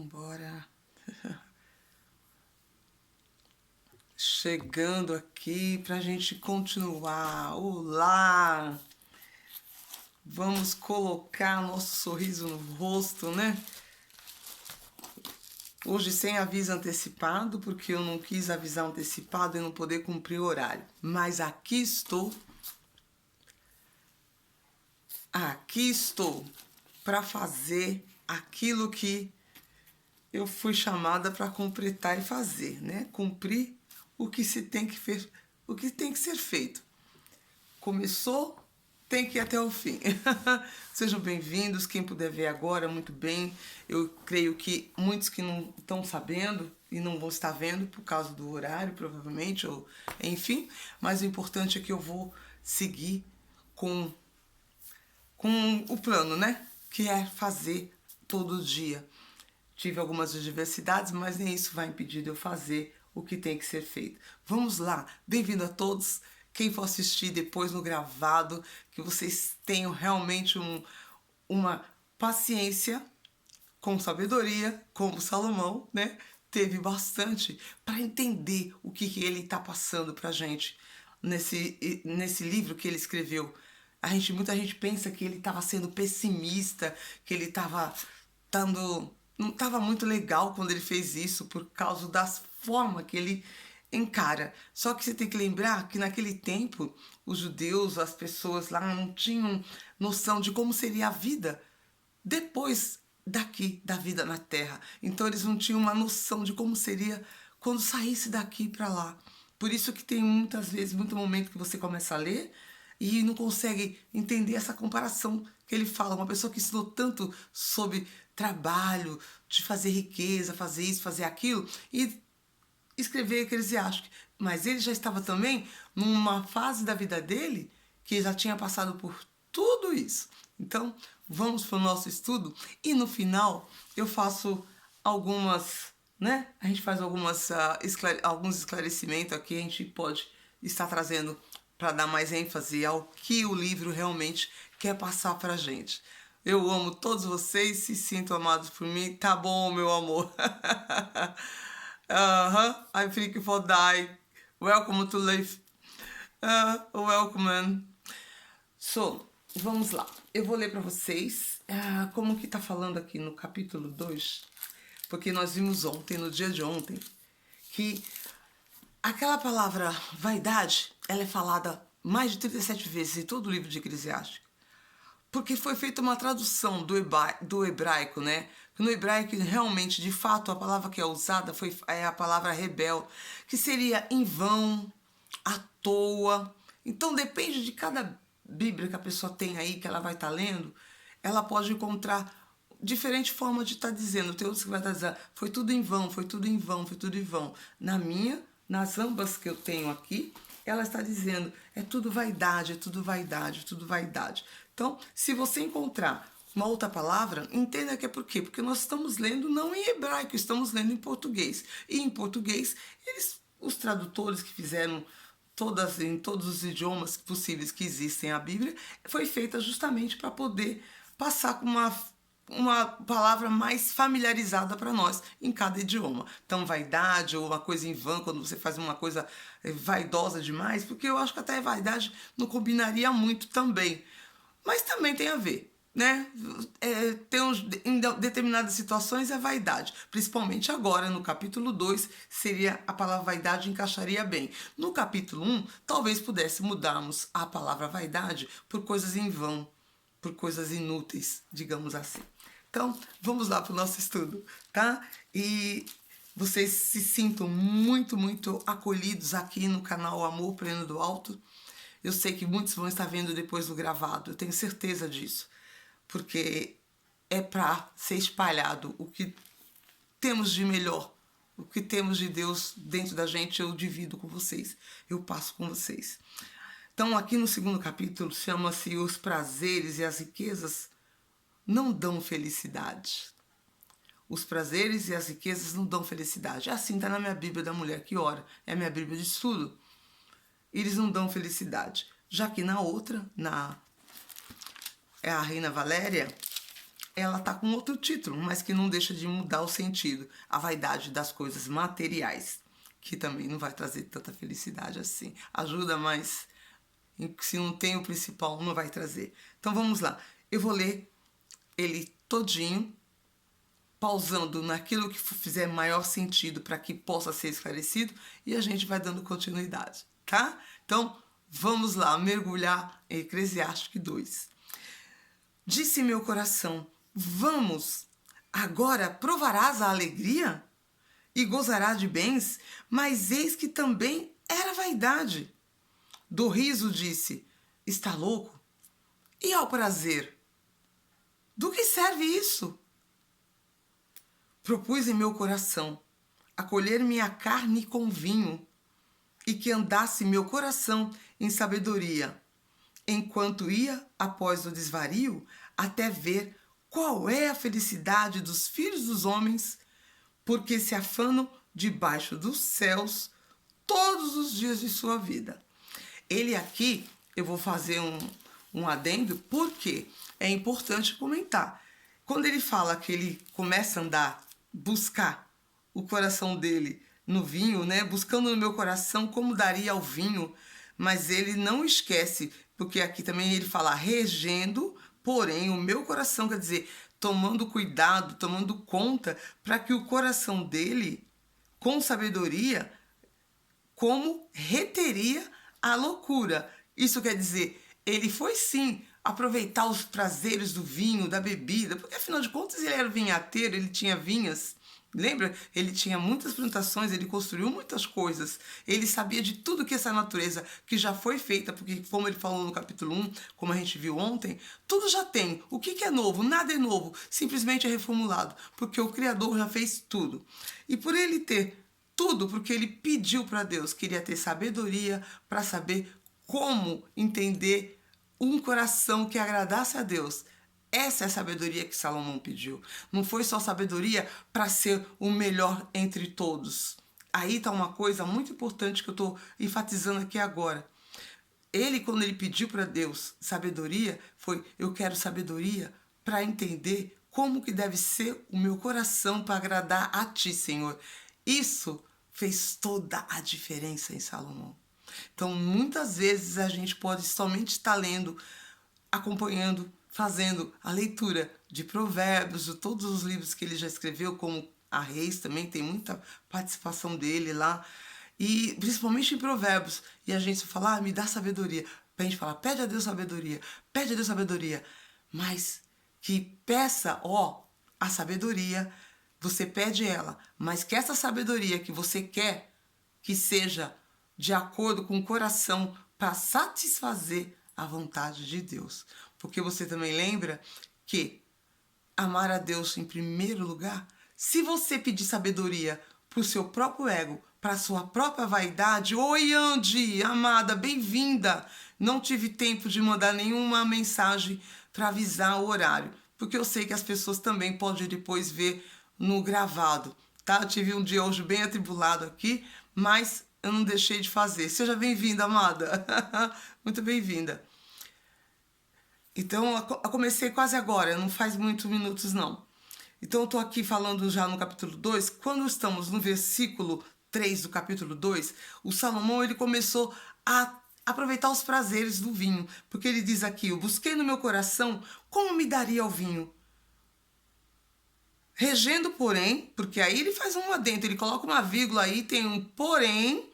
Vambora. Chegando aqui pra gente continuar. Olá! Vamos colocar nosso sorriso no rosto, né? Hoje sem aviso antecipado, porque eu não quis avisar antecipado e não poder cumprir o horário. Mas aqui estou. Aqui estou para fazer aquilo que eu fui chamada para completar e fazer, né? Cumprir o que se tem que o que tem que ser feito. Começou, tem que ir até o fim. Sejam bem-vindos, quem puder ver agora, muito bem. Eu creio que muitos que não estão sabendo e não vão estar vendo por causa do horário, provavelmente, ou enfim. Mas o importante é que eu vou seguir com o plano, né? Que é fazer todo dia. Tive algumas adversidades, mas nem isso vai impedir de eu fazer o que tem que ser feito. Vamos lá, bem-vindo a todos. Quem for assistir depois no gravado, que vocês tenham realmente uma paciência com sabedoria, como Salomão, né? Teve bastante para entender o que ele está passando para a gente nesse livro que ele escreveu. Muita gente pensa que ele estava sendo pessimista, que ele estava não estava muito legal quando ele fez isso por causa da forma que ele encara. Só que você tem que lembrar que naquele tempo os judeus, as pessoas lá não tinham noção de como seria a vida depois daqui, da vida na Terra. Então eles não tinham uma noção de como seria quando saísse daqui para lá. Por isso que tem muitas vezes, muito momento que você começa a ler e não consegue entender essa comparação que ele fala. Uma pessoa que ensinou tanto sobre trabalho, de fazer riqueza, fazer isso, fazer aquilo, e escrever Eclesiástico. Mas ele já estava também numa fase da vida dele que já tinha passado por tudo isso. Então, vamos para o nosso estudo e no final eu faço algumas, né? A gente faz alguns esclarecimentos aqui, a gente pode estar trazendo para dar mais ênfase ao que o livro realmente quer passar para a gente. Eu amo todos vocês, se sintam amados por mim. Tá bom, meu amor. I'm thinking for die. Welcome to life. Welcome. So, vamos lá. Eu vou ler para vocês como que tá falando aqui no capítulo 2, porque nós vimos ontem, no dia de ontem, que aquela palavra vaidade, ela é falada mais de 37 vezes em todo o livro de Eclesiástico. Porque foi feita uma tradução do hebraico, né? No hebraico, realmente, de fato, a palavra que é usada é a palavra rebel, que seria em vão, à toa. Então, depende de cada Bíblia que a pessoa tem aí, que ela vai estar lendo, ela pode encontrar diferente forma de estar dizendo. Tem outros que vai estar dizendo, foi tudo em vão, foi tudo em vão, foi tudo em vão. Nas ambas que eu tenho aqui, ela está dizendo, é tudo vaidade, é tudo vaidade, é tudo vaidade. Então, se você encontrar uma outra palavra, entenda que é por quê? Porque nós estamos lendo não em hebraico, estamos lendo em português. E em português, os tradutores que fizeram em todos os idiomas possíveis que existem a Bíblia, foi feita justamente para poder passar com uma palavra mais familiarizada para nós em cada idioma. Então, vaidade ou uma coisa em vão, quando você faz uma coisa vaidosa demais, porque eu acho que até vaidade não combinaria muito também. Mas também tem a ver, né? Em determinadas situações é vaidade. Principalmente agora, no capítulo 2, seria a palavra vaidade encaixaria bem. No capítulo 1, talvez pudesse mudarmos a palavra vaidade por coisas em vão, por coisas inúteis, digamos assim. Então, vamos lá para o nosso estudo, tá? E vocês se sintam muito, muito acolhidos aqui no canal Amor Pleno do Alto. Eu sei que muitos vão estar vendo depois do gravado, eu tenho certeza disso, porque é para ser espalhado o que temos de melhor, o que temos de Deus dentro da gente, eu divido com vocês, eu passo com vocês. Então, aqui no segundo capítulo, chama-se Os Prazeres e as Riquezas Não Dão Felicidade. Os prazeres e as riquezas não dão felicidade. Assim está na minha Bíblia da Mulher que Ora, é a minha Bíblia de estudo. Eles não dão felicidade. Já que na outra, é a Reina Valéria, ela tá com outro título, mas que não deixa de mudar o sentido. A vaidade das coisas materiais, que também não vai trazer tanta felicidade assim. Ajuda, mas se não tem o principal, não vai trazer. Então vamos lá. Eu vou ler ele todinho, pausando naquilo que fizer maior sentido para que possa ser esclarecido, e a gente vai dando continuidade, tá? Então, vamos lá, mergulhar em Eclesiastes 2. Disse meu coração: vamos, agora provarás a alegria e gozarás de bens, mas eis que também era vaidade. Do riso disse: está louco? E ao prazer? Do que serve isso? Propus em meu coração acolher minha carne com vinho, e que andasse meu coração em sabedoria, enquanto ia após o desvario, até ver qual é a felicidade dos filhos dos homens, porque se afanam debaixo dos céus todos os dias de sua vida. Ele aqui, eu vou fazer um adendo, porque é importante comentar. Quando ele fala que ele começa a andar, buscar o coração dele no vinho, né? Buscando no meu coração como daria ao vinho, mas ele não esquece, porque aqui também ele fala regendo, porém o meu coração, quer dizer, tomando cuidado, tomando conta, para que o coração dele, com sabedoria, como reteria a loucura. Isso quer dizer, ele foi sim aproveitar os prazeres do vinho, da bebida, porque afinal de contas ele era vinhateiro, ele tinha vinhas, lembra? Ele tinha muitas plantações, ele construiu muitas coisas, ele sabia de tudo que essa natureza que já foi feita, porque como ele falou no capítulo 1, como a gente viu ontem, tudo já tem. O que é novo? Nada é novo, simplesmente é reformulado, porque o Criador já fez tudo. E por ele ter tudo, porque ele pediu para Deus, queria ter sabedoria para saber como entender um coração que agradasse a Deus. Essa é a sabedoria que Salomão pediu. Não foi só sabedoria para ser o melhor entre todos. Aí está uma coisa muito importante que eu estou enfatizando aqui agora. Ele, quando ele pediu para Deus sabedoria, foi: eu quero sabedoria para entender como que deve ser o meu coração para agradar a ti, Senhor. Isso fez toda a diferença em Salomão. Então, muitas vezes a gente pode somente estar lendo, acompanhando, fazendo a leitura de Provérbios, de todos os livros que ele já escreveu, como a Reis também tem muita participação dele lá, e principalmente em Provérbios. E a gente fala: me dá sabedoria. A gente fala: pede a Deus sabedoria, pede a Deus sabedoria. Mas que peça, a sabedoria, você pede ela, mas que essa sabedoria que você quer que seja de acordo com o coração para satisfazer a vontade de Deus. Porque você também lembra que amar a Deus em primeiro lugar, se você pedir sabedoria para o seu próprio ego, para a sua própria vaidade: oi, Andy, amada, bem-vinda. Não tive tempo de mandar nenhuma mensagem para avisar o horário, porque eu sei que as pessoas também podem depois ver no gravado, tá? Eu tive um dia hoje bem atribulado aqui, mas eu não deixei de fazer. Seja bem-vinda, amada. Muito bem-vinda. Então, eu comecei quase agora, não faz muitos minutos, não. Então, eu estou aqui falando já no capítulo 2. Quando estamos no versículo 3 do capítulo 2, o Salomão ele começou a aproveitar os prazeres do vinho. Porque ele diz aqui: eu busquei no meu coração como me daria o vinho. Regendo, porém, porque aí ele faz um adendo, ele coloca uma vírgula aí, tem um porém,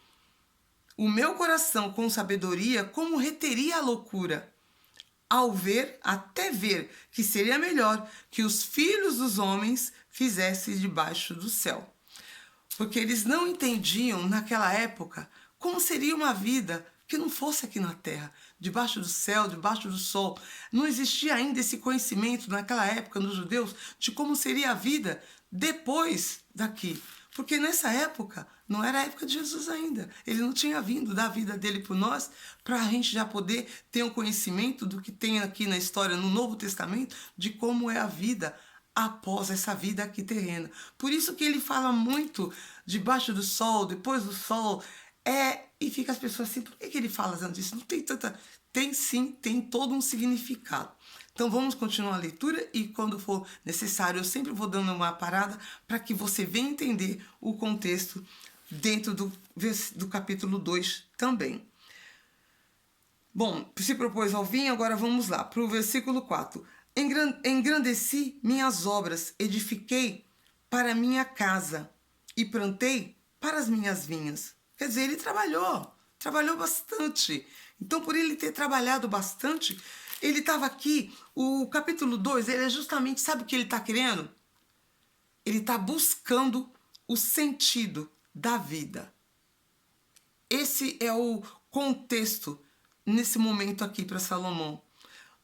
o meu coração com sabedoria, como reteria a loucura, ao ver, até ver, que seria melhor que os filhos dos homens fizessem debaixo do céu. Porque eles não entendiam, naquela época, como seria uma vida que não fosse aqui na terra, debaixo do céu, debaixo do sol. Não existia ainda esse conhecimento naquela época nos judeus de como seria a vida depois daqui. Porque nessa época, não era a época de Jesus ainda. Ele não tinha vindo dar a vida dele por nós, para a gente já poder ter um conhecimento do que tem aqui na história, no Novo Testamento, de como é a vida após essa vida aqui terrena. Por isso que ele fala muito debaixo do sol, depois do sol, e fica as pessoas assim: por que ele fala tanto disso? Não tem tanta... Tem sim, tem todo um significado. Então vamos continuar a leitura e quando for necessário eu sempre vou dando uma parada para que você venha entender o contexto dentro do capítulo 2 também. Bom, se propôs ao vinho, agora vamos lá, para o versículo 4. Engrandeci minhas obras, edifiquei para minha casa e plantei para as minhas vinhas. Quer dizer, ele trabalhou bastante. Então, por ele ter trabalhado bastante, ele estava aqui, o capítulo 2, ele é justamente, sabe o que ele está querendo? Ele está buscando o sentido da vida. Esse é o contexto nesse momento aqui para Salomão.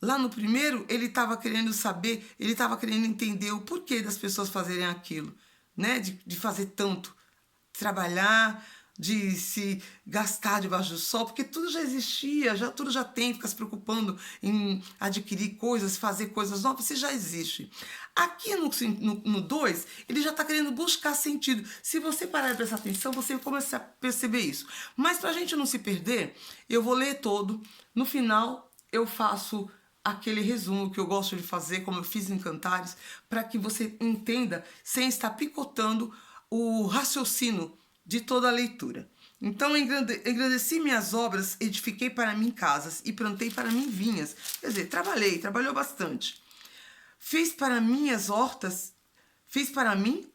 Lá no primeiro, ele estava querendo saber, ele estava querendo entender o porquê das pessoas fazerem aquilo, né? De fazer tanto, trabalhar, de se gastar debaixo do sol, porque tudo já existia, tudo já tem, fica se preocupando em adquirir coisas, fazer coisas novas, isso já existe. Aqui no 2, ele já está querendo buscar sentido. Se você parar e prestar atenção, você começa a perceber isso. Mas para a gente não se perder, eu vou ler todo, no final eu faço aquele resumo que eu gosto de fazer, como eu fiz em Cantares, para que você entenda, sem estar picotando o raciocínio de toda a leitura. Então, engrandeci minhas obras, edifiquei para mim casas e plantei para mim vinhas. Quer dizer, trabalhou bastante. Fiz para mim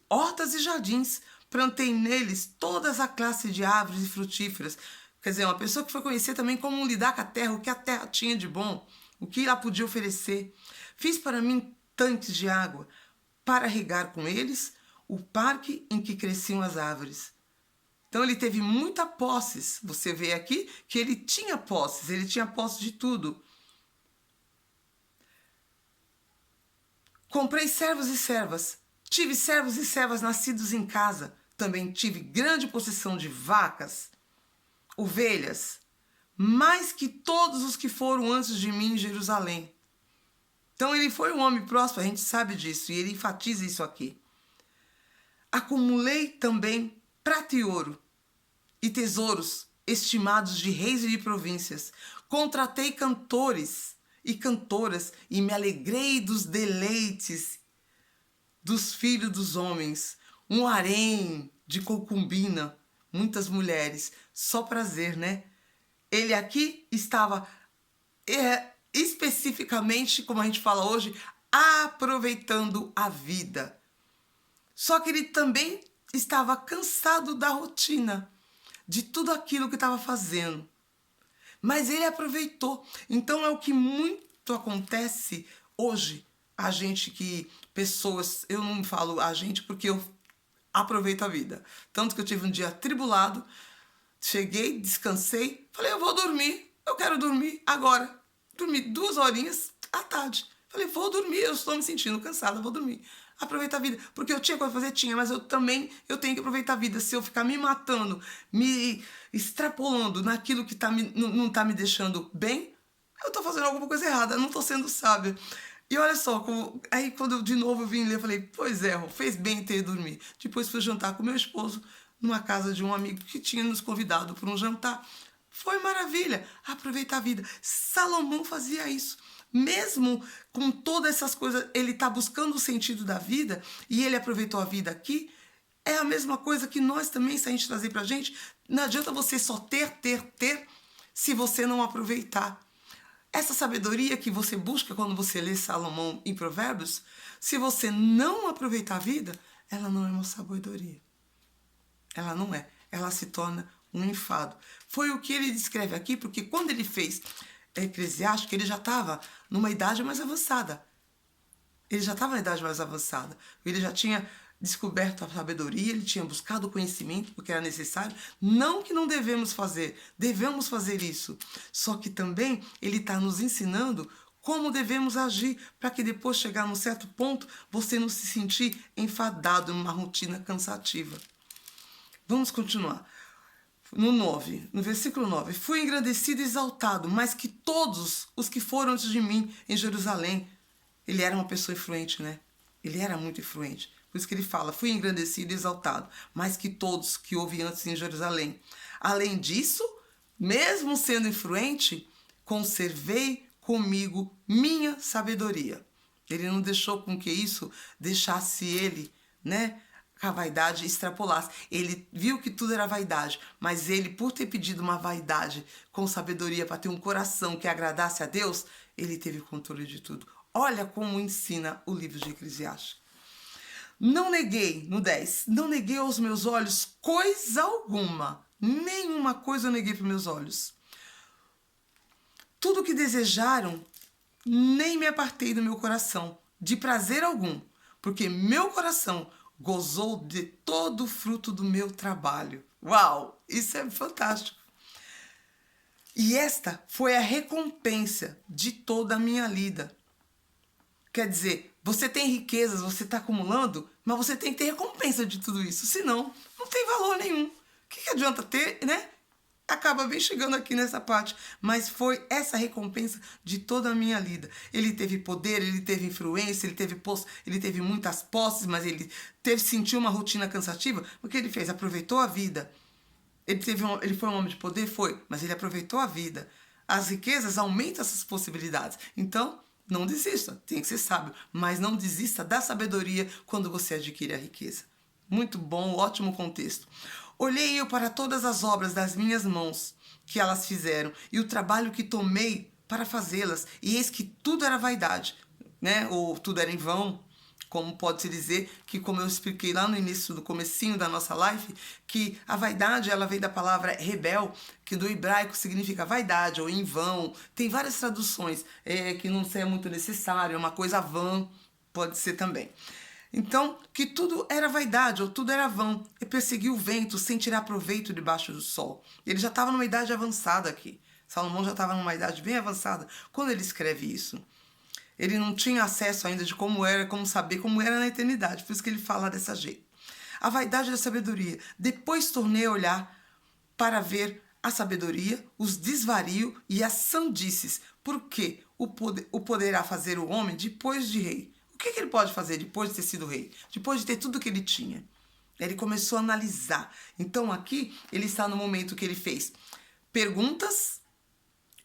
hortas e jardins, plantei neles todas a classe de árvores e frutíferas. Quer dizer, uma pessoa que foi conhecer também como lidar com a terra, o que a terra tinha de bom, o que ela podia oferecer. Fiz para mim tanques de água, para regar com eles o parque em que cresciam as árvores. Então ele teve muita posses. Você vê aqui que ele tinha posse de tudo. Comprei servos e servas. Tive servos e servas nascidos em casa. Também tive grande possessão de vacas, ovelhas, mais que todos os que foram antes de mim em Jerusalém. Então ele foi um homem próspero, a gente sabe disso, e ele enfatiza isso aqui. Acumulei também prata e ouro, e tesouros estimados de reis e de províncias. Contratei cantores e cantoras, e me alegrei dos deleites dos filhos dos homens. Um harém de concubina, muitas mulheres, só prazer, né? Ele aqui estava especificamente, como a gente fala hoje, aproveitando a vida. Só que ele também estava cansado da rotina, de tudo aquilo que estava fazendo. Mas ele aproveitou. Então é o que muito acontece hoje. A gente pessoas, eu não falo a gente porque eu aproveito a vida. Tanto que eu tive um dia atribulado, cheguei, descansei, falei, eu vou dormir, eu quero dormir agora. Dormi 2 horinhas à tarde. Falei, vou dormir, eu estou me sentindo cansada, vou dormir. Aproveitar a vida. Porque eu tinha coisa pra fazer? Tinha, mas eu tenho que aproveitar a vida. Se eu ficar me matando, me extrapolando naquilo que não tá me deixando bem, eu tô fazendo alguma coisa errada, eu não tô sendo sábia. E olha só, aí quando de novo eu vim ler, eu falei, pois é, fez bem ter dormido. Depois fui jantar com meu esposo numa casa de um amigo que tinha nos convidado para um jantar. Foi maravilha, aproveitar a vida. Salomão fazia isso. Mesmo com todas essas coisas, ele está buscando o sentido da vida e ele aproveitou a vida aqui. É a mesma coisa que nós também, se a gente trazer para a gente, não adianta você só ter, se você não aproveitar. Essa sabedoria que você busca quando você lê Salomão em Provérbios, se você não aproveitar a vida, ela não é uma sabedoria. Ela não é. Ela se torna um enfado. Foi o que ele descreve aqui, porque quando ele fez Eclesiástico, ele já estava numa idade mais avançada. Ele já tinha descoberto a sabedoria, ele tinha buscado o conhecimento, porque era necessário. Não que não devemos fazer isso. Só que também ele está nos ensinando como devemos agir, para que depois chegar num certo ponto, você não se sentir enfadado numa rotina cansativa. Vamos continuar. No versículo 9, fui engrandecido e exaltado, mais que todos os que foram antes de mim em Jerusalém. Ele era uma pessoa influente, né? Ele era muito influente. Por isso que ele fala, fui engrandecido e exaltado, mais que todos que houve antes em Jerusalém. Além disso, mesmo sendo influente, conservei comigo minha sabedoria. Ele não deixou com que isso deixasse ele, né, a vaidade extrapolasse. Ele viu que tudo era vaidade, mas ele, por ter pedido uma vaidade com sabedoria para ter um coração que agradasse a Deus, ele teve controle de tudo. Olha como ensina o livro de Eclesiastes. Não neguei, no 10, não neguei aos meus olhos coisa alguma. Nenhuma coisa eu neguei para meus olhos. Tudo que desejaram, nem me apartei do meu coração, de prazer algum, porque meu coração gozou de todo o fruto do meu trabalho. Uau, isso é fantástico. E esta foi a recompensa de toda a minha lida. Quer dizer, você tem riquezas, você está acumulando, mas você tem que ter recompensa de tudo isso. Senão, não tem valor nenhum. O que adianta ter, né? Acaba bem chegando aqui nessa parte. Mas foi essa recompensa de toda a minha lida. Ele teve poder, ele teve influência, ele teve muitas posses, mas ele sentiu uma rotina cansativa. O que ele fez? Aproveitou a vida. Ele foi um homem de poder? Foi. Mas ele aproveitou a vida. As riquezas aumentam essas possibilidades. Então, não desista, tem que ser sábio, mas não desista da sabedoria quando você adquire a riqueza. Muito bom, ótimo contexto. Olhei eu para todas as obras das minhas mãos que elas fizeram e o trabalho que tomei para fazê-las, e eis que tudo era vaidade, né? Ou tudo era em vão, como pode-se dizer, que como eu expliquei lá no início, do comecinho da nossa live, que a vaidade, ela vem da palavra rebel, que do hebraico significa vaidade ou em vão. Tem várias traduções, que não é muito necessário, é uma coisa vã, pode ser também. Então, que tudo era vaidade ou tudo era vão. E perseguiu o vento sem tirar proveito debaixo do sol. Ele já estava numa idade avançada aqui. Salomão já estava numa idade bem avançada quando ele escreve isso. Ele não tinha acesso ainda de como era, como saber como era na eternidade. Por isso que ele fala dessa jeito. A vaidade da sabedoria. Depois tornei a olhar para ver a sabedoria, os desvarios e as sandices. Porque o poderá fazer o homem depois de rei. O que ele pode fazer depois de ter sido rei? Depois de ter tudo que ele tinha. Ele começou a analisar. Então aqui ele está no momento que ele fez perguntas,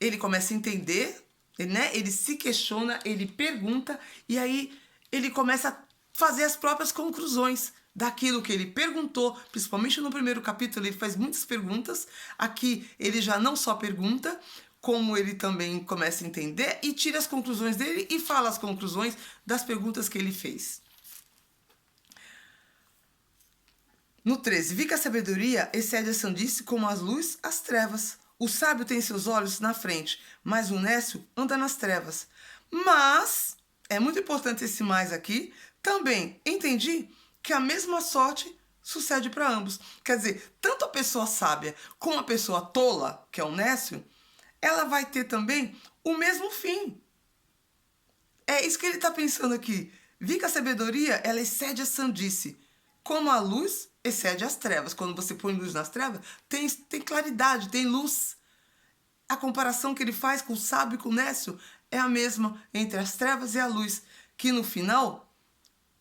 ele começa a entender, né? Ele se questiona, ele pergunta e aí ele começa a fazer as próprias conclusões daquilo que ele perguntou, principalmente no primeiro capítulo ele faz muitas perguntas. Aqui ele já não só pergunta, como ele também começa a entender e tira as conclusões dele e fala as conclusões das perguntas que ele fez. No 13, vi que a sabedoria excede a sandice como as luzes, as trevas. O sábio tem seus olhos na frente, mas o nécio anda nas trevas. Mas, é muito importante esse mais aqui, também entendi que a mesma sorte sucede para ambos. Quer dizer, tanto a pessoa sábia como a pessoa tola, que é o nécio, ela vai ter também o mesmo fim. É isso que ele está pensando aqui. Vi que a sabedoria, ela excede a sandice. Como a luz excede as trevas. Quando você põe luz nas trevas, tem claridade, tem luz. A comparação que ele faz com o sábio e com o nécio é a mesma entre as trevas e a luz. Que no final,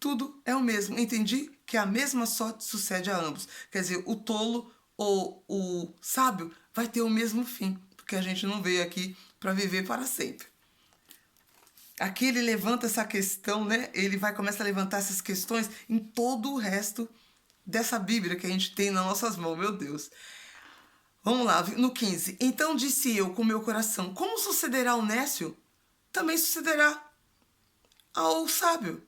tudo é o mesmo. Entendi que a mesma sorte sucede a ambos. Quer dizer, o tolo ou o sábio vai ter o mesmo fim. Porque a gente não veio aqui para viver para sempre. Aqui ele levanta essa questão, né? Ele começa a levantar essas questões em todo o resto dessa Bíblia que a gente tem nas nossas mãos, meu Deus. Vamos lá, no 15. Então disse eu com meu coração, como sucederá ao nécio, também sucederá ao sábio.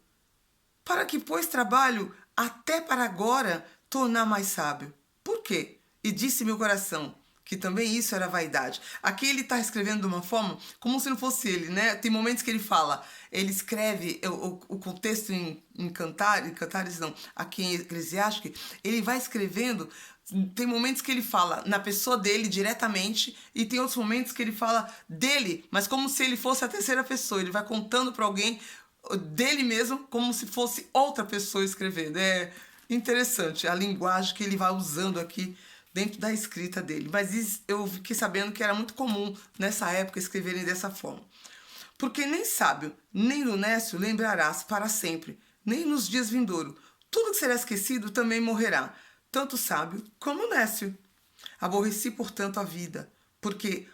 Para que, pois, trabalho até para agora tornar mais sábio. Por quê? E disse meu coração, que também isso era vaidade. Aqui ele está escrevendo de uma forma como se não fosse ele, né? Tem momentos que ele fala, ele escreve o contexto em Cantares não, aqui em Eclesiastes, ele vai escrevendo, tem momentos que ele fala na pessoa dele diretamente e tem outros momentos que ele fala dele, mas como se ele fosse a terceira pessoa, ele vai contando para alguém dele mesmo como se fosse outra pessoa escrevendo. É interessante a linguagem que ele vai usando aqui dentro da escrita dele. Mas isso, eu fiquei sabendo que era muito comum nessa época escreverem dessa forma. Porque nem sábio, nem no nécio lembrarás para sempre, nem nos dias vindouros. Tudo que será esquecido também morrerá, tanto sábio como nécio. Aborreci, portanto, a vida, porque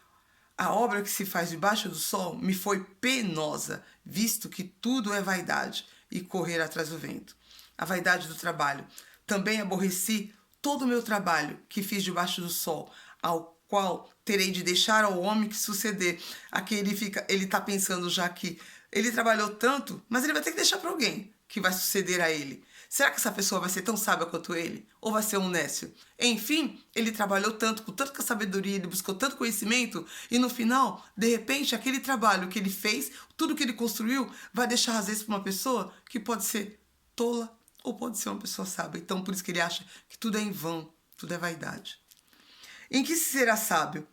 A obra que se faz debaixo do sol me foi penosa, visto que tudo é vaidade e correr atrás do vento. A vaidade do trabalho. Também aborreci todo o meu trabalho que fiz debaixo do sol, ao qual terei de deixar ao homem que suceder. Aqui ele está pensando já que ele trabalhou tanto, mas ele vai ter que deixar para alguém que vai suceder a ele. Será que essa pessoa vai ser tão sábia quanto ele? Ou vai ser um nécio? Enfim, ele trabalhou tanto, com tanta sabedoria, ele buscou tanto conhecimento, e no final, de repente, aquele trabalho que ele fez, tudo que ele construiu, vai deixar às vezes para uma pessoa que pode ser tola ou pode ser uma pessoa sábia. Então, por isso que ele acha que tudo é em vão, tudo é vaidade. Em que se será sábio?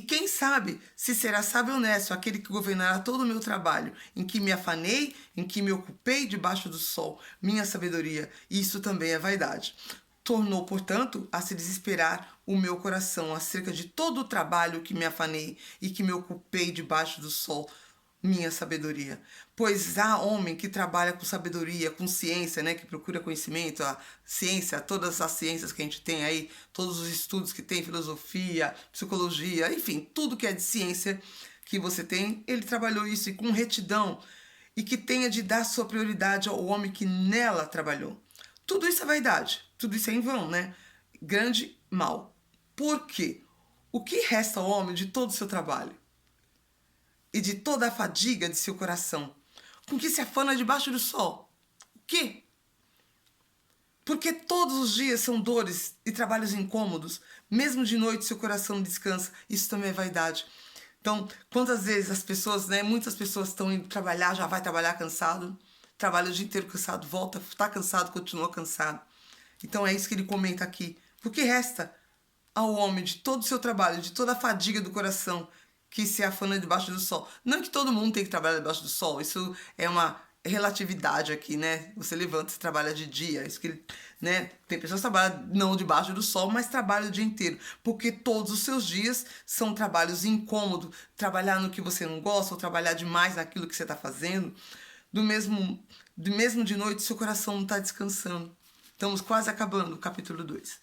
Quem sabe se será sábio ou honesto aquele que governará todo o meu trabalho, em que me afanei, em que me ocupei debaixo do sol, minha sabedoria, e isso também é vaidade. Tornou, portanto, a se desesperar o meu coração acerca de todo o trabalho que me afanei e que me ocupei debaixo do sol, minha sabedoria. Pois há homem que trabalha com sabedoria, com ciência, né, que procura conhecimento, a ciência, todas as ciências que a gente tem aí, todos os estudos que tem, filosofia, psicologia, enfim, tudo que é de ciência que você tem, ele trabalhou isso e com retidão, e que tenha de dar sua prioridade ao homem que nela trabalhou. Tudo isso é vaidade, tudo isso é em vão, né? Grande mal. Por quê? O que resta ao homem de todo o seu trabalho? E de toda a fadiga de seu coração, com que se afana debaixo do sol? O quê? Porque todos os dias são dores e trabalhos incômodos, mesmo de noite seu coração descansa, isso também é vaidade. Então, quantas vezes as pessoas, né, muitas pessoas estão indo trabalhar, já vai trabalhar cansado, trabalha o dia inteiro cansado, volta, está cansado, continua cansado. Então é isso que ele comenta aqui. O que resta ao homem de todo o seu trabalho, de toda a fadiga do coração, que se afana debaixo do sol? Não que todo mundo tem que trabalhar debaixo do sol, isso é uma relatividade aqui, né? Você levanta e trabalha de dia, isso que ele, né? Tem pessoas que trabalham não debaixo do sol, mas trabalham o dia inteiro, porque todos os seus dias são trabalhos incômodos, trabalhar no que você não gosta ou trabalhar demais naquilo que você está fazendo, do mesmo de noite seu coração não está descansando. Estamos quase acabando o capítulo 2.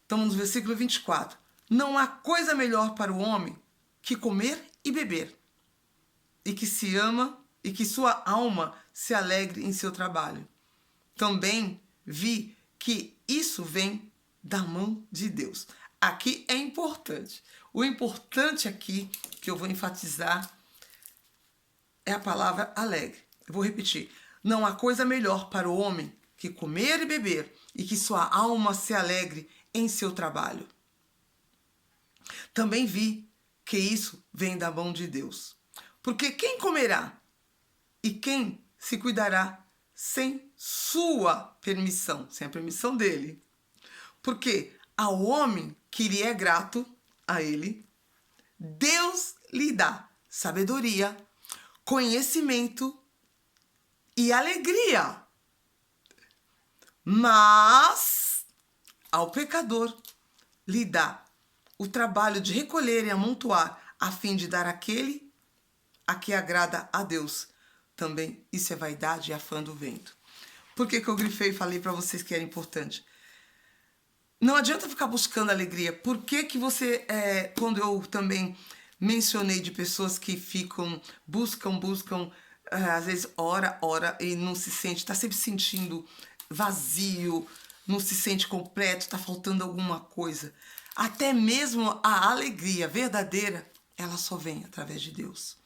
Estamos no versículo 24. Não há coisa melhor para o homem que comer e beber, e que se ama, e que sua alma se alegre em seu trabalho. Também vi que isso vem da mão de Deus. Aqui é importante. O importante aqui, que eu vou enfatizar, é a palavra alegre. Eu vou repetir. Não há coisa melhor para o homem que comer e beber, e que sua alma se alegre em seu trabalho. Também vi que isso vem da mão de Deus. Porque quem comerá e quem se cuidará sem sua permissão, sem a permissão dele? Porque ao homem que lhe é grato a ele, Deus lhe dá sabedoria, conhecimento e alegria. Mas ao pecador lhe dá o trabalho de recolher e amontoar, a fim de dar àquele a que agrada a Deus. Também isso é vaidade e afã do vento. Por que eu grifei e falei para vocês que era importante? Não adianta ficar buscando alegria. Por que você, quando eu também mencionei de pessoas que buscam, às vezes ora e não se sente, está sempre se sentindo vazio, não se sente completo, está faltando alguma coisa. Até mesmo a alegria verdadeira, ela só vem através de Deus.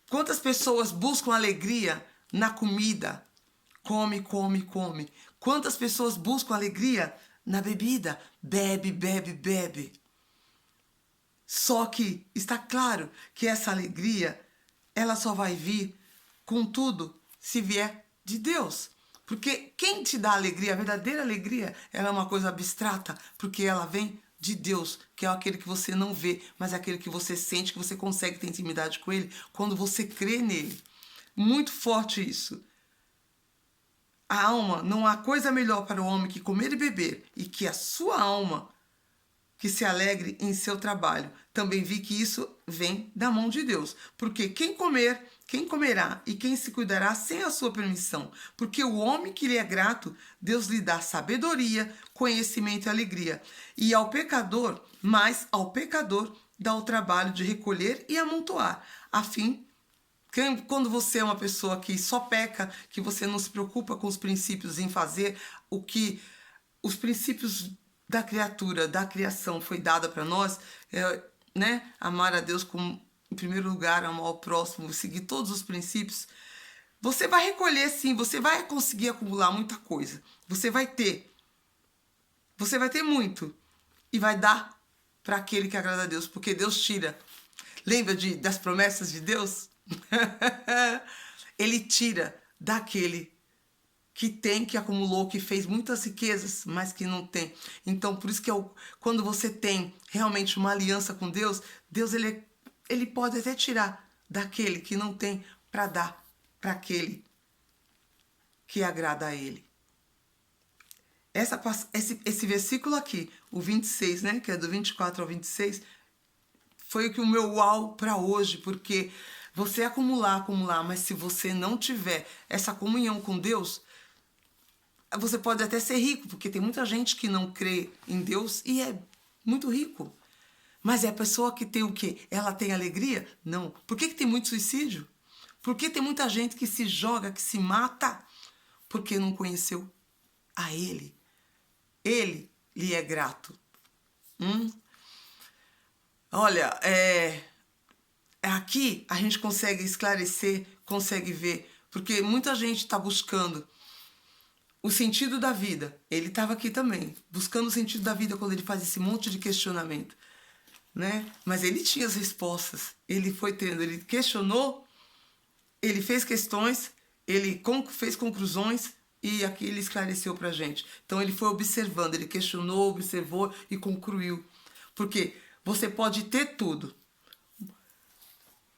Quantas pessoas buscam alegria na comida? Come. Quantas pessoas buscam alegria na bebida? Bebe. Só que está claro que essa alegria, ela só vai vir, contudo, se vier de Deus. Porque quem te dá alegria, a verdadeira alegria, ela é uma coisa abstrata, porque ela vem de Deus, que é aquele que você não vê, mas é aquele que você sente, que você consegue ter intimidade com ele quando você crê nele. Muito forte isso. A alma, não há coisa melhor para o homem que comer e beber, e que a sua alma que se alegre em seu trabalho. Também vi que isso vem da mão de Deus. Porque quem comerá e quem se cuidará sem a sua permissão. Porque o homem que lhe é grato, Deus lhe dá sabedoria, conhecimento e alegria. E ao pecador, dá o trabalho de recolher e amontoar, a fim que quando você é uma pessoa que só peca, que você não se preocupa com os princípios em fazer o que os princípios da criatura, da criação foi dada para nós, né? Amar a Deus como, em primeiro lugar, amar o próximo, seguir todos os princípios, você vai recolher sim, você vai conseguir acumular muita coisa. Você vai ter muito e vai dar para aquele que agrada a Deus, porque Deus tira. Lembra das promessas de Deus? Ele tira daquele que tem, que acumulou, que fez muitas riquezas, mas que não tem. Então, por isso que quando você tem realmente uma aliança com Deus, Deus ele pode até tirar daquele que não tem para dar para aquele que agrada a Ele. Esse versículo aqui, o 26, né, que é do 24 ao 26, foi o meu uau para hoje, porque você acumular, mas se você não tiver essa comunhão com Deus, você pode até ser rico, porque tem muita gente que não crê em Deus e é muito rico. Mas é a pessoa que tem o quê? Ela tem alegria? Não. Por que tem muito suicídio? Por que tem muita gente que se joga, que se mata? Porque não conheceu a Ele. Ele lhe é grato. Olha, aqui a gente consegue esclarecer, consegue ver, porque muita gente está buscando o sentido da vida. Ele estava aqui também, buscando o sentido da vida quando ele faz esse monte de questionamento, né? Mas ele tinha as respostas, ele foi tendo, ele questionou, ele fez questões, ele fez conclusões e aqui ele esclareceu pra gente. Então ele foi observando, ele questionou, observou e concluiu. Porque você pode ter tudo,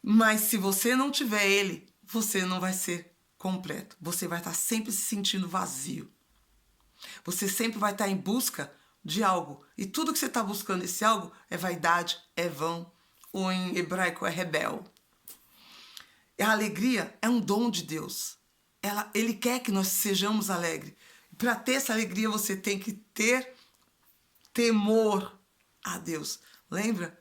mas se você não tiver ele, você não vai ser completo. Você vai estar sempre se sentindo vazio. Você sempre vai estar em busca de algo. E tudo que você está buscando esse algo é vaidade, é vão, ou em hebraico é rebel. A alegria é um dom de Deus. Ele quer que nós sejamos alegres. Para ter essa alegria você tem que ter temor a Deus. Lembra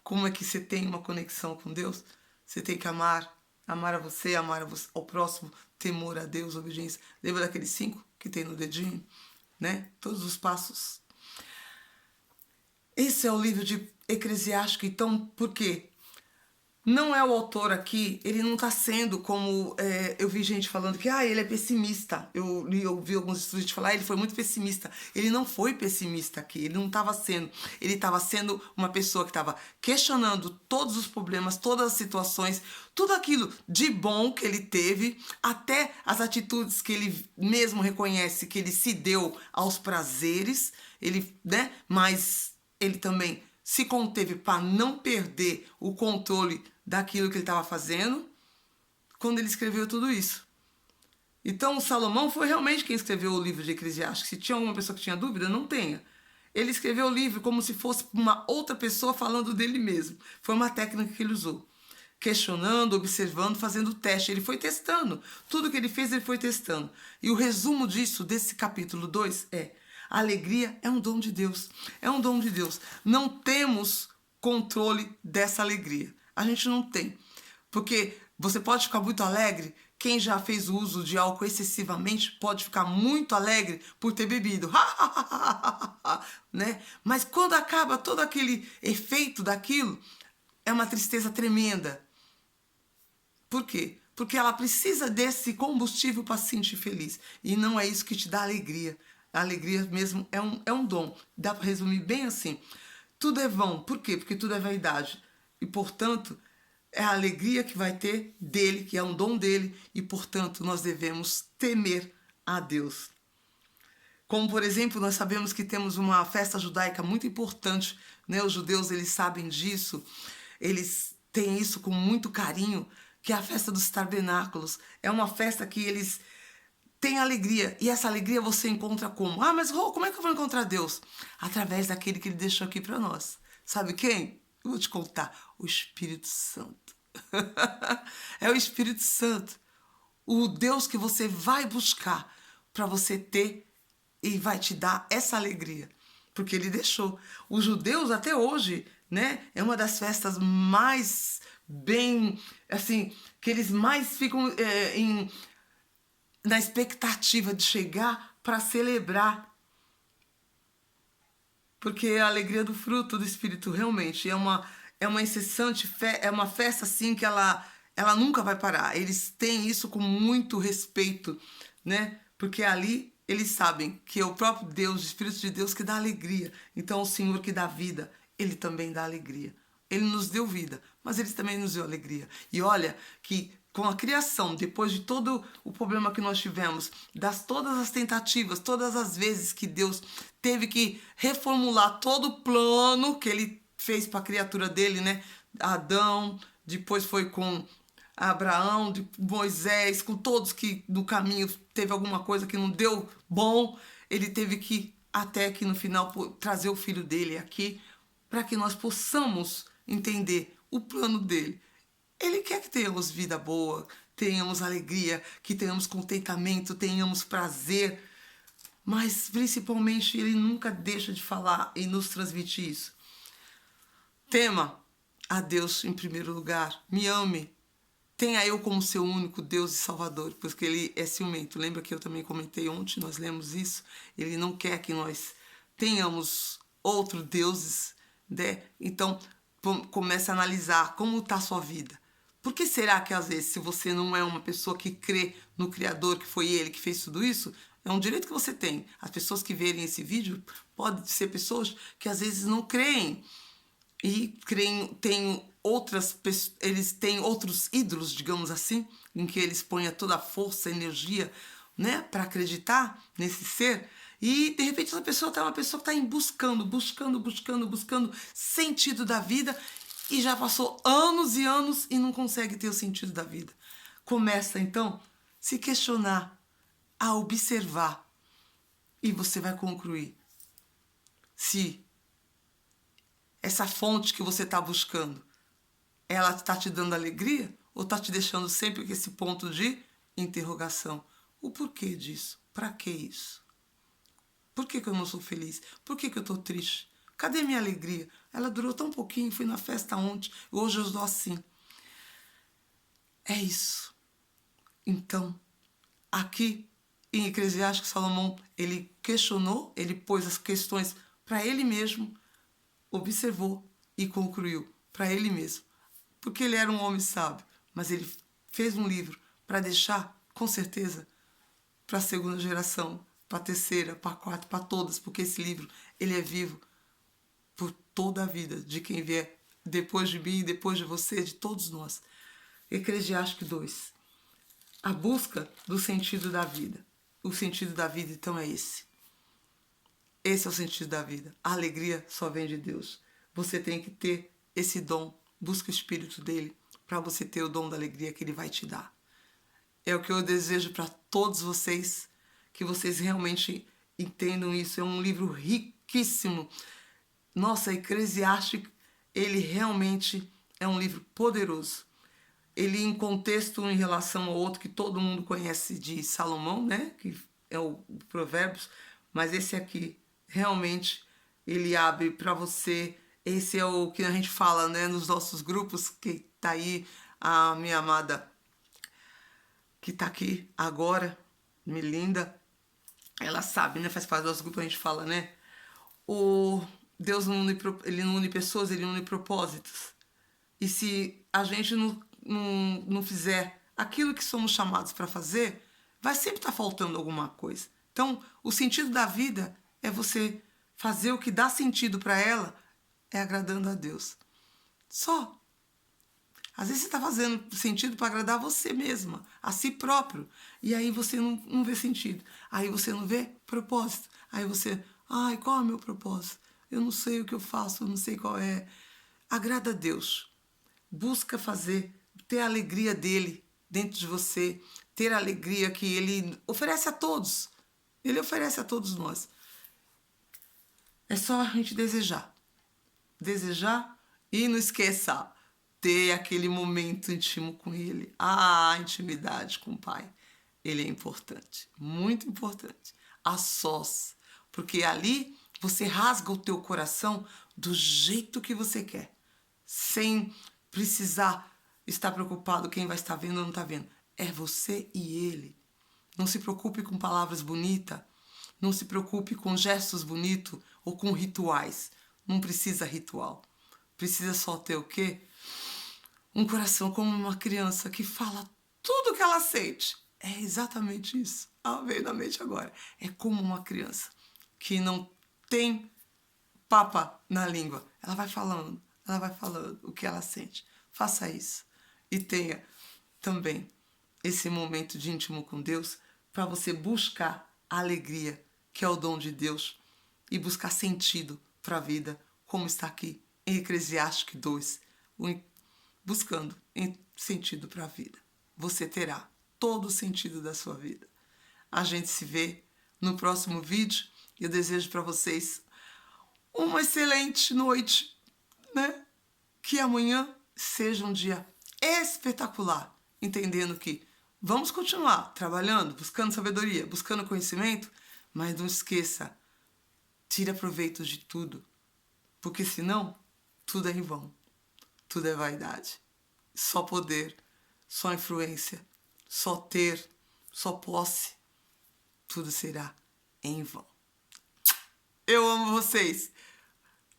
como é que você tem uma conexão com Deus? Você tem que amar a você, ao próximo, temor a Deus, obediência. Lembra daqueles 5 que tem no dedinho? Né? Todos os passos. Esse é o livro de Eclesiástico. Então, por quê? Não é o autor aqui, ele não está sendo como... eu vi gente falando que ele é pessimista. Eu vi alguns estudos falar, ele foi muito pessimista. Ele não foi pessimista aqui, ele não estava sendo. Ele estava sendo uma pessoa que estava questionando todos os problemas, todas as situações, tudo aquilo de bom que ele teve, até as atitudes que ele mesmo reconhece que ele se deu aos prazeres, né? Mas ele também se conteve para não perder o controle daquilo que ele estava fazendo quando ele escreveu tudo isso. Então, Salomão foi realmente quem escreveu o livro de Eclesiastes. Se tinha alguma pessoa que tinha dúvida, não tenha. Ele escreveu o livro como se fosse uma outra pessoa falando dele mesmo. Foi uma técnica que ele usou. Questionando, observando, fazendo teste. Ele foi testando. Tudo que ele fez, ele foi testando. E o resumo disso, desse capítulo 2, a alegria é um dom de Deus. É um dom de Deus. Não temos controle dessa alegria. A gente não tem. Porque você pode ficar muito alegre. Quem já fez uso de álcool excessivamente pode ficar muito alegre por ter bebido. Né? Mas quando acaba todo aquele efeito daquilo, é uma tristeza tremenda. Por quê? Porque ela precisa desse combustível para se sentir feliz. E não é isso que te dá alegria. A alegria mesmo é um dom. Dá para resumir bem assim. Tudo é vão. Por quê? Porque tudo é vaidade. E, portanto, é a alegria que vai ter dele, que é um dom dele. E, portanto, nós devemos temer a Deus. Como, por exemplo, nós sabemos que temos uma festa judaica muito importante. Né? Os judeus, eles sabem disso. Eles têm isso com muito carinho, que é a festa dos tabernáculos. É uma festa que eles têm alegria. E essa alegria você encontra como? Mas como é que eu vou encontrar Deus? Através daquele que ele deixou aqui para nós. Sabe quem? Eu vou te contar. O Espírito Santo. É o Espírito Santo. O Deus que você vai buscar para você ter e vai te dar essa alegria. Porque ele deixou. Os judeus até hoje, né? É uma das festas mais bem, assim, que eles mais ficam na expectativa de chegar para celebrar. Porque é a alegria do fruto do Espírito realmente é uma incessante é uma festa assim que ela nunca vai parar. Eles têm isso com muito respeito, né? Porque ali eles sabem que é o próprio Deus, o Espírito de Deus que dá alegria. Então o Senhor que dá vida, ele também dá alegria. Ele nos deu vida, mas ele também nos deu alegria. E olha que com a criação, depois de todo o problema que nós tivemos, todas as tentativas, todas as vezes que Deus teve que reformular todo o plano que ele fez para a criatura dele, né? Adão, depois foi com Abraão, de Moisés, com todos que no caminho teve alguma coisa que não deu bom, ele teve que, até que no final, trazer o filho dele aqui, para que nós possamos entender o plano dele. Ele quer que tenhamos vida boa, tenhamos alegria, que tenhamos contentamento, tenhamos prazer, mas principalmente ele nunca deixa de falar e nos transmitir isso. Tema a Deus em primeiro lugar, me ame, tenha eu como seu único Deus e Salvador, porque ele é ciumento. Lembra que eu também comentei ontem, nós lemos isso? Ele não quer que nós tenhamos outros deuses, né? Então, comece a analisar como está a sua vida. Por que será que às vezes, se você não é uma pessoa que crê no Criador, que foi ele que fez tudo isso, é um direito que você tem. As pessoas que verem esse vídeo podem ser pessoas que às vezes não creem e creem, eles têm outros ídolos, digamos assim, em que eles põem toda a força, energia, né, para acreditar nesse ser. E de repente essa pessoa é uma pessoa que está buscando sentido da vida e já passou anos e anos e não consegue ter o sentido da vida. Começa então a se questionar, a observar, e você vai concluir se essa fonte que você está buscando, ela está te dando alegria ou está te deixando sempre com esse ponto de interrogação? O porquê disso? Para que isso? Por que eu não sou feliz? Por que eu estou triste? Cadê minha alegria? Ela durou tão pouquinho, fui na festa ontem, hoje eu estou assim. É isso. Então, aqui em Eclesiastes, Salomão, ele questionou, ele pôs as questões para ele mesmo, observou e concluiu para ele mesmo. Porque ele era um homem sábio, mas ele fez um livro para deixar, com certeza, para a segunda geração, para a terceira, para a quarta, para todas, porque esse livro ele é vivo por toda a vida de quem vier depois de mim, depois de você, de todos nós. Eclesiastes 2. A busca do sentido da vida. O sentido da vida, então, é esse. Esse é o sentido da vida. A alegria só vem de Deus. Você tem que ter esse dom. Busca o Espírito dele para você ter o dom da alegria que ele vai te dar. É o que eu desejo para todos vocês, que vocês realmente entendam isso. É um livro riquíssimo. Nossa, Eclesiastes, ele realmente é um livro poderoso. Ele, em contexto, em relação ao outro que todo mundo conhece de Salomão, né? Que é o Provérbios, mas esse aqui, realmente, ele abre para você. Esse é o que a gente fala, né? Nos nossos grupos, que tá aí a minha amada, que tá aqui agora, Melinda, ela sabe, né? Faz parte do nosso grupo, a gente fala, né? O Deus ele não une pessoas, ele une propósitos. E se a gente não fizer aquilo que somos chamados para fazer, vai sempre estar faltando alguma coisa. Então, o sentido da vida é você fazer o que dá sentido para ela, é agradando a Deus. Só. Às vezes você está fazendo sentido para agradar você mesma, a si próprio. E aí você não vê sentido. Aí você não vê propósito. Aí você, qual é o meu propósito? Eu não sei o que eu faço, eu não sei qual é. Agrada a Deus. Busca ter a alegria dele dentro de você, ter a alegria que ele oferece a todos. Ele oferece a todos nós. É só a gente desejar. Desejar e não esqueça, ter aquele momento íntimo com ele. A intimidade com o Pai. Ele é importante, muito importante. A sós, porque ali você rasga o teu coração do jeito que você quer, sem precisar estar preocupado quem vai estar vendo ou não está vendo. É você e ele. Não se preocupe com palavras bonitas, não se preocupe com gestos bonitos ou com rituais. Não precisa ritual. Precisa só ter o quê? Um coração como uma criança que fala tudo que ela sente. É exatamente isso. Veio na mente agora. É como uma criança que não tem papa na língua. Ela vai falando o que ela sente. Faça isso. E tenha também esse momento de íntimo com Deus para você buscar a alegria, que é o dom de Deus, e buscar sentido para a vida, como está aqui em Eclesiastes 2, buscando sentido para a vida. Você terá todo o sentido da sua vida. A gente se vê no próximo vídeo. Eu desejo para vocês uma excelente noite, né? Que amanhã seja um dia espetacular, entendendo que vamos continuar trabalhando, buscando sabedoria, buscando conhecimento, mas não esqueça, tira proveito de tudo, porque senão tudo é em vão, tudo é vaidade, só poder, só influência, só ter, só posse, tudo será em vão. Eu amo vocês.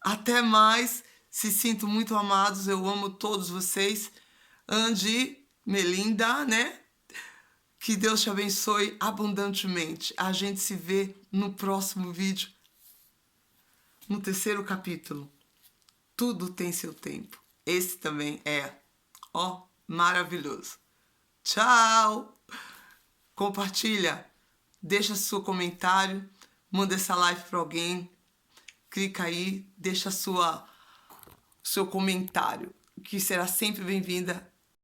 Até mais. Se sinto muito amados. Eu amo todos vocês. Andy, Melinda, né? Que Deus te abençoe abundantemente. A gente se vê no próximo vídeo. No 3º capítulo. Tudo tem seu tempo. Esse também é, maravilhoso. Tchau! Compartilha. Deixa seu comentário. Manda essa live para alguém. Clica aí, deixa seu comentário, que será sempre bem-vinda